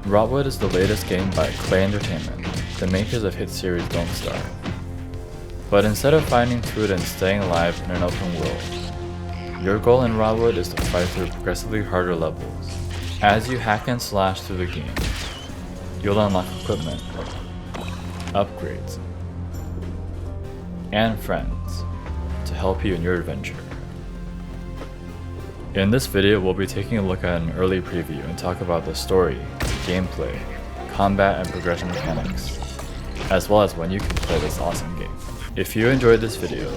Rotwood is the latest game by Klei Entertainment, the makers of hit series Don't Starve. But instead of finding food and staying alive in an open world, your goal in Rotwood is to fight through progressively harder levels. As you hack and slash through the game, you'll unlock equipment, upgrades, and friends to help you in your adventure. In this video, we'll be taking a look at an early preview and talk about the story, gameplay, combat and progression mechanics, as well as when you can play this awesome game. If you enjoyed this video,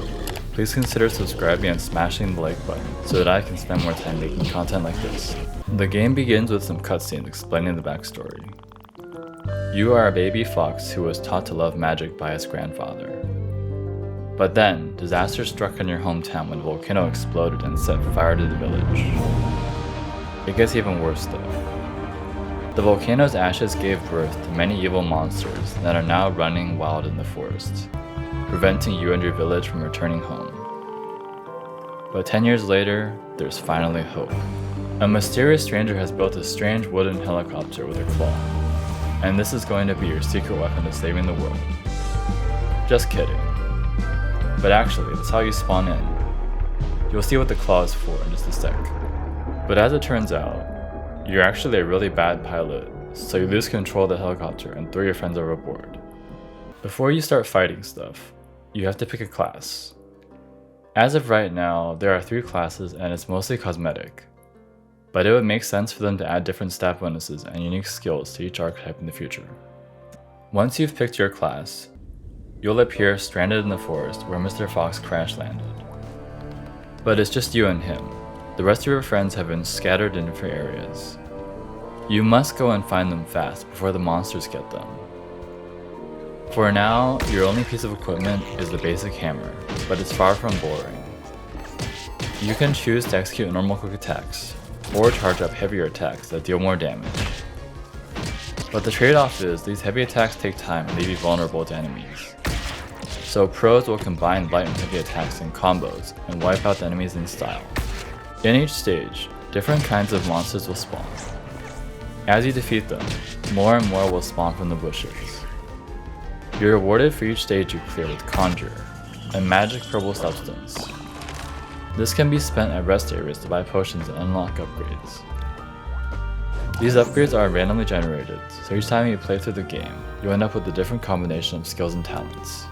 please consider subscribing and smashing the like button so that I can spend more time making content like this. The game begins with some cutscenes explaining the backstory. You are a baby fox who was taught to love magic by his grandfather. But then, disaster struck in your hometown when a volcano exploded and set fire to the village. It gets even worse though. The volcano's ashes gave birth to many evil monsters that are now running wild in the forest, preventing you and your village from returning home. But 10 years later, there's finally hope. A mysterious stranger has built a strange wooden helicopter with a claw, and this is going to be your secret weapon to saving the world. Just kidding. But actually, that's how you spawn in. You'll see what the claw is for in just a sec. But as it turns out, you're actually a really bad pilot, so you lose control of the helicopter and throw your friends overboard. Before you start fighting stuff, you have to pick a class. As of right now, there are 3 classes and it's mostly cosmetic. But it would make sense for them to add different stat bonuses and unique skills to each archetype in the future. Once you've picked your class, you'll appear stranded in the forest where Mr. Fox crash landed. But it's just you and him. The rest of your friends have been scattered in different areas. You must go and find them fast before the monsters get them. For now, your only piece of equipment is the basic hammer, but it's far from boring. You can choose to execute normal quick attacks, or charge up heavier attacks that deal more damage. But the trade-off is these heavy attacks take time and leave you vulnerable to enemies. So pros will combine light and heavy attacks in combos and wipe out the enemies in style. In each stage, different kinds of monsters will spawn. As you defeat them, more and more will spawn from the bushes. You're rewarded for each stage you clear with Conjure, a magic purple substance. This can be spent at rest areas to buy potions and unlock upgrades. These upgrades are randomly generated, so each time you play through the game, you end up with a different combination of skills and talents.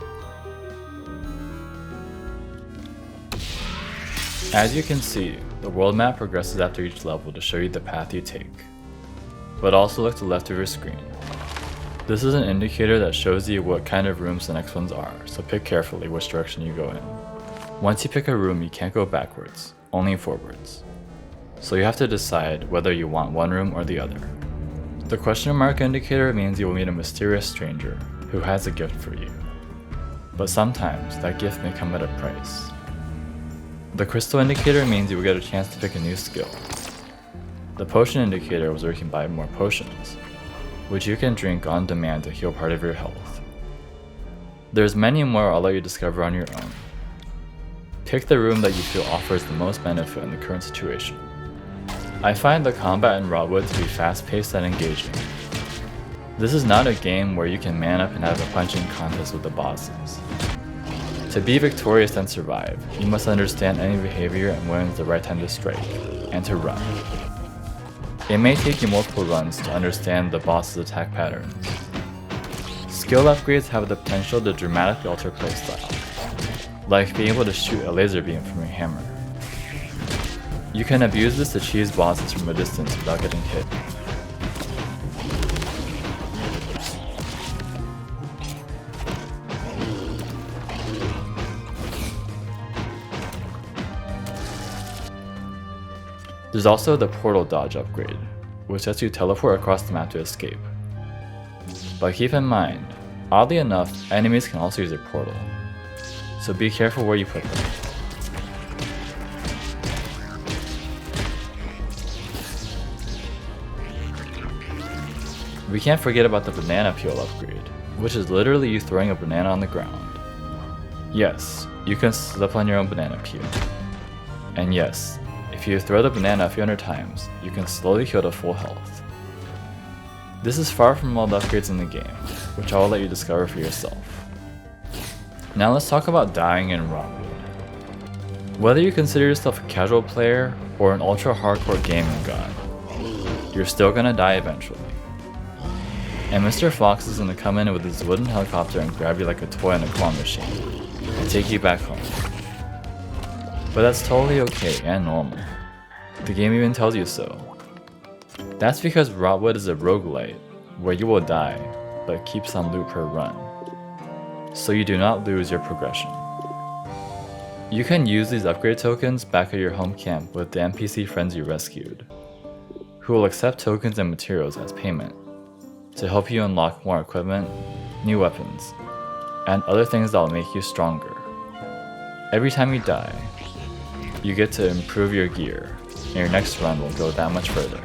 As you can see, the world map progresses after each level to show you the path you take. But also look to the left of your screen. This is an indicator that shows you what kind of rooms the next ones are, so pick carefully which direction you go in. Once you pick a room, you can't go backwards, only forwards. So you have to decide whether you want one room or the other. The question mark indicator means you will meet a mysterious stranger who has a gift for you. But sometimes that gift may come at a price. The crystal indicator means you will get a chance to pick a new skill. The potion indicator was where you can buy more potions, which you can drink on demand to heal part of your health. There's many more I'll let you discover on your own. Pick the room that you feel offers the most benefit in the current situation. I find the combat in Rotwood to be fast-paced and engaging. This is not a game where you can man up and have a punching contest with the bosses. To be victorious and survive, you must understand enemy behavior and when is the right time to strike, and to run. It may take you multiple runs to understand the boss's attack patterns. Skill upgrades have the potential to dramatically alter playstyle, like being able to shoot a laser beam from your hammer. You can abuse this to cheese bosses from a distance without getting hit. There's also the portal dodge upgrade, which lets you teleport across the map to escape. But keep in mind, oddly enough, enemies can also use a portal, so be careful where you put them. We can't forget about the banana peel upgrade, which is literally you throwing a banana on the ground. Yes, you can slip on your own banana peel. And yes, if you throw the banana a few hundred times, you can slowly heal to full health. This is far from all the upgrades in the game, which I will let you discover for yourself. Now let's talk about dying in Rotwood. Whether you consider yourself a casual player or an ultra hardcore gaming god, you're still gonna die eventually. And Mr. Fox is gonna come in with his wooden helicopter and grab you like a toy in a claw machine and take you back home. But that's totally okay and normal. The game even tells you so. That's because Rotwood is a roguelite where you will die, but keep some loot per run, so you do not lose your progression. You can use these upgrade tokens back at your home camp with the NPC friends you rescued, who will accept tokens and materials as payment to help you unlock more equipment, new weapons, and other things that will make you stronger. Every time you die, you get to improve your gear, and your next run will go that much further.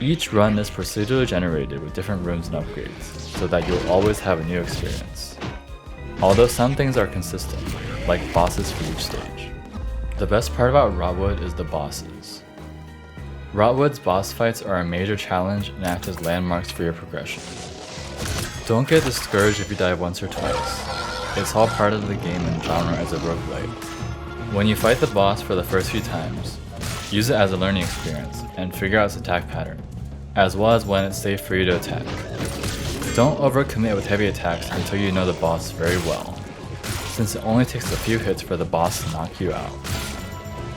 Each run is procedurally generated with different rooms and upgrades, so that you'll always have a new experience. Although some things are consistent, like bosses for each stage. The best part about Rotwood is the bosses. Rotwood's boss fights are a major challenge and act as landmarks for your progression. Don't get discouraged if you die once or twice. It's all part of the game and genre as a roguelite. When you fight the boss for the first few times, use it as a learning experience and figure out its attack pattern, as well as when it's safe for you to attack. Don't overcommit with heavy attacks until you know the boss very well, since it only takes a few hits for the boss to knock you out.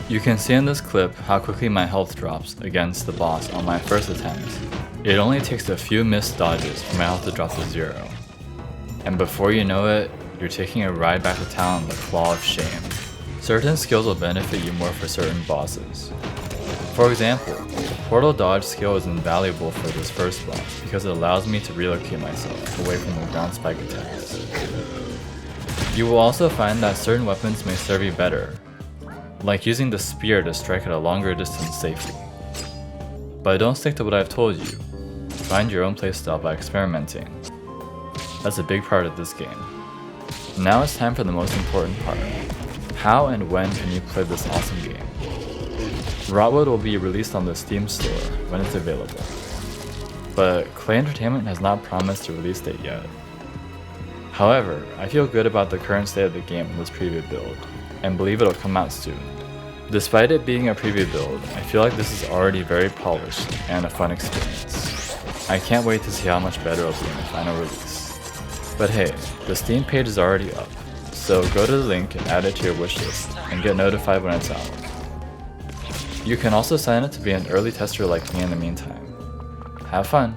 You can see in this clip how quickly my health drops against the boss on my first attempt. It only takes a few missed dodges for my health to drop to 0. And before you know it, you're taking a ride back to town on the claw of shame. Certain skills will benefit you more for certain bosses. For example, Portal Dodge skill is invaluable for this first boss because it allows me to relocate myself away from the ground spike attacks. You will also find that certain weapons may serve you better, like using the spear to strike at a longer distance safely. But don't stick to what I've told you. Find your own playstyle by experimenting. That's a big part of this game. Now it's time for the most important part. How and when can you play this awesome game? Rotwood will be released on the Steam store when it's available, but Klei Entertainment has not promised a release date yet. However, I feel good about the current state of the game in this preview build, and believe it'll come out soon. Despite it being a preview build, I feel like this is already very polished and a fun experience. I can't wait to see how much better it'll be in the final release. But hey, the Steam page is already up, so go to the link and add it to your wishlist and get notified when it's out. You can also sign up to be an early tester like me in the meantime. Have fun!